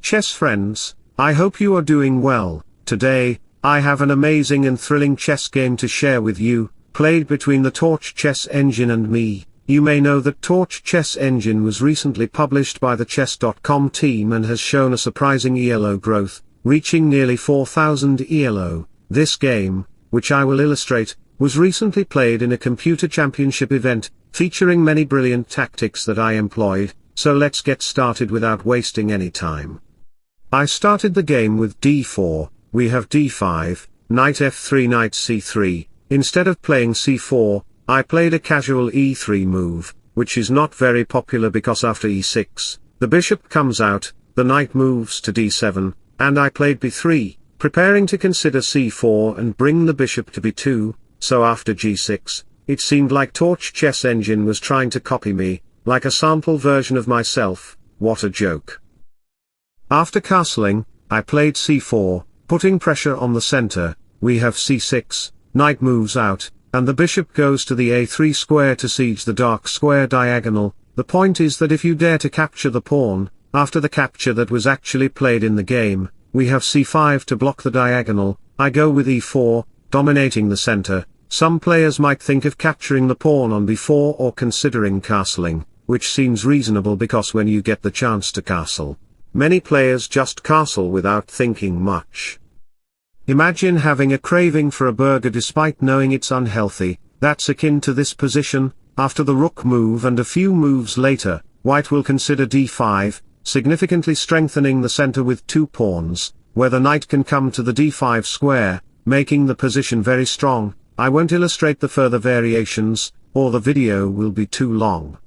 Chess friends, I hope you are doing well. Today, I have an amazing and thrilling chess game to share with you, played between the Torch Chess Engine and me. You may know that Torch Chess Engine was recently published by the Chess.com team and has shown a surprising ELO growth, reaching nearly 4,000 ELO. This game, which I will illustrate, was recently played in a computer championship event, featuring many brilliant tactics that I employed, so let's get started without wasting any time. I started the game with d4, we have d5, knight f3, knight c3, instead of playing c4, I played a casual e3 move, which is not very popular because after e6, the bishop comes out, the knight moves to d7, and I played b3, preparing to consider c4 and bring the bishop to b2, so after g6, it seemed like Torch Chess Engine was trying to copy me, like a sample version of myself. What a joke. After castling, I played c4, putting pressure on the center, we have c6, knight moves out, and the bishop goes to the a3 square to siege the dark square diagonal. The point is that if you dare to capture the pawn, after the capture that was actually played in the game, we have c5 to block the diagonal, I go with e4, dominating the center. Some players might think of capturing the pawn on b4 or considering castling, which seems reasonable because when you get the chance to castle, many players just castle without thinking much. Imagine having a craving for a burger despite knowing it's unhealthy. That's akin to this position. After the rook move and a few moves later, white will consider d5, significantly strengthening the center with two pawns, where the knight can come to the d5 square, making the position very strong. I won't illustrate the further variations, or the video will be too long.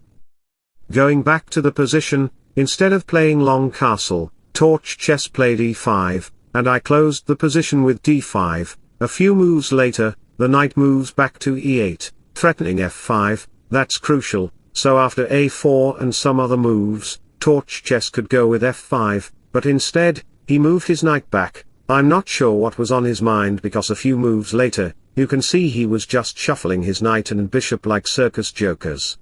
Going back to the position, instead of playing long castle, Torch Chess played e5, and I closed the position with d5. A few moves later, the knight moves back to e8, threatening f5, that's crucial, so after a4 and some other moves, Torch Chess could go with f5, but instead, he moved his knight back. I'm not sure what was on his mind because a few moves later, you can see he was just shuffling his knight and bishop like circus jokers.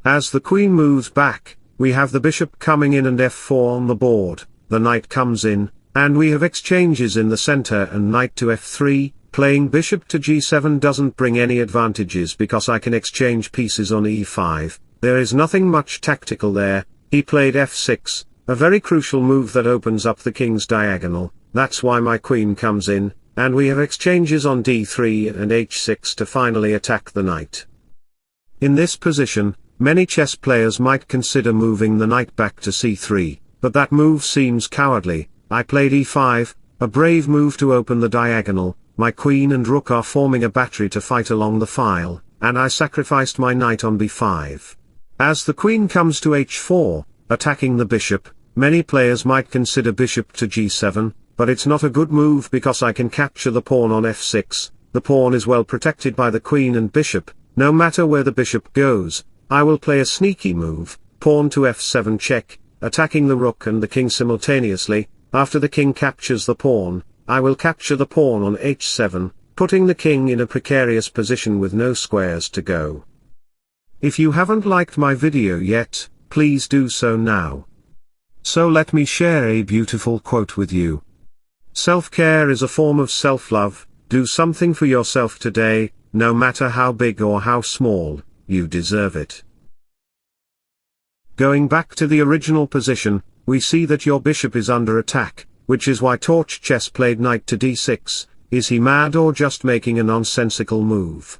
As the queen moves back, we have the bishop coming in and f4 on the board, the knight comes in, and we have exchanges in the center and knight to f3, playing bishop to g7 doesn't bring any advantages because I can exchange pieces on e5, there is nothing much tactical there. He played f6, a very crucial move that opens up the king's diagonal, that's why my queen comes in, and we have exchanges on d3 and h6 to finally attack the knight. In this position, many chess players might consider moving the knight back to c3, but that move seems cowardly. I played e5, a brave move to open the diagonal. My queen and rook are forming a battery to fight along the file, and I sacrificed my knight on b5. As the queen comes to h4, attacking the bishop, many players might consider bishop to g7, but it's not a good move because I can capture the pawn on f6, the pawn is well protected by the queen and bishop. No matter where the bishop goes, I will play a sneaky move, pawn to f7 check, attacking the rook and the king simultaneously. After the king captures the pawn, I will capture the pawn on h7, putting the king in a precarious position with no squares to go. If you haven't liked my video yet, please do so now. So let me share a beautiful quote with you. Self-care is a form of self-love. Do something for yourself today, no matter how big or how small, you deserve it. Going back to the original position, we see that your bishop is under attack, which is why Torch Chess played knight to d6. Is he mad or just making a nonsensical move?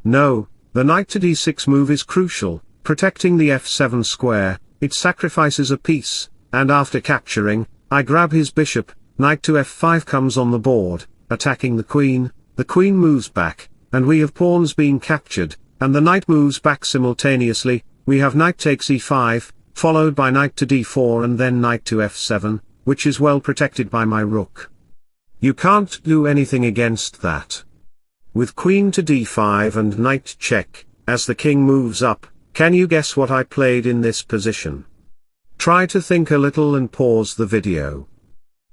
No, the knight to d6 move is crucial, protecting the f7 square. It sacrifices a piece, and after capturing, I grab his bishop, knight to f5 comes on the board, attacking the queen moves back, and we have pawns being captured, and the knight moves back simultaneously. We have knight takes e5, followed by knight to d4 and then knight to f7, which is well protected by my rook. You can't do anything against that. With queen to d5 and knight check, as the king moves up, can you guess what I played in this position? Try to think a little and pause the video.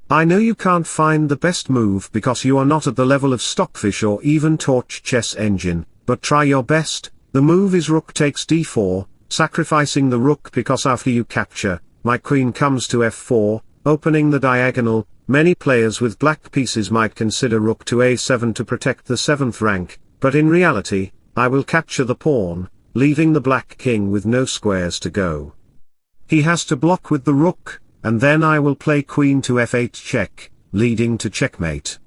I know you can't find the best move because you are not at the level of Stockfish or even Torch Chess Engine, but try your best. The move is rook takes d4, sacrificing the rook because after you capture, my queen comes to f4, opening the diagonal. Many players with black pieces might consider rook to a7 to protect the 7th rank, but in reality, I will capture the pawn, leaving the black king with no squares to go. He has to block with the rook, and then I will play queen to f8 check, leading to checkmate.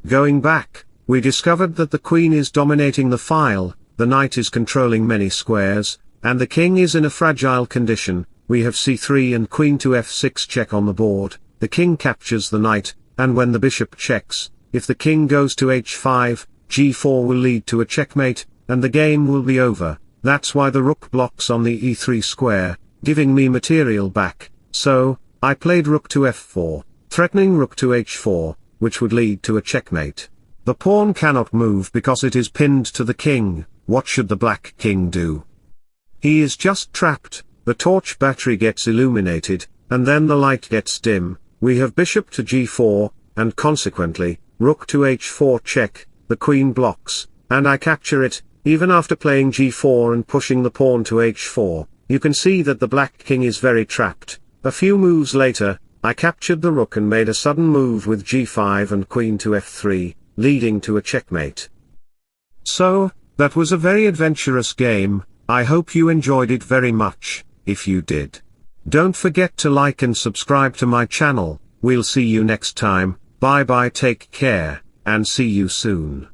Going back, we discovered that the queen is dominating the file, the knight is controlling many squares, and the king is in a fragile condition. We have c3 and queen to f6 check on the board, the king captures the knight, and when the bishop checks, if the king goes to h5, g4 will lead to a checkmate, and the game will be over. That's why the rook blocks on the e3 square, giving me material back, so, I played rook to f4, threatening rook to h4, which would lead to a checkmate. The pawn cannot move because it is pinned to the king. What should the black king do? He is just trapped. The torch battery gets illuminated, and then the light gets dim. We have bishop to g4, and consequently, rook to h4 check, the queen blocks, and I capture it, even after playing g4 and pushing the pawn to h4. You can see that the black king is very trapped. A few moves later, I captured the rook and made a sudden move with g5 and queen to f3, leading to a checkmate. So, that was a very adventurous game. I hope you enjoyed it very much. If you did, don't forget to like and subscribe to my channel. We'll see you next time. Bye bye, take care, and see you soon.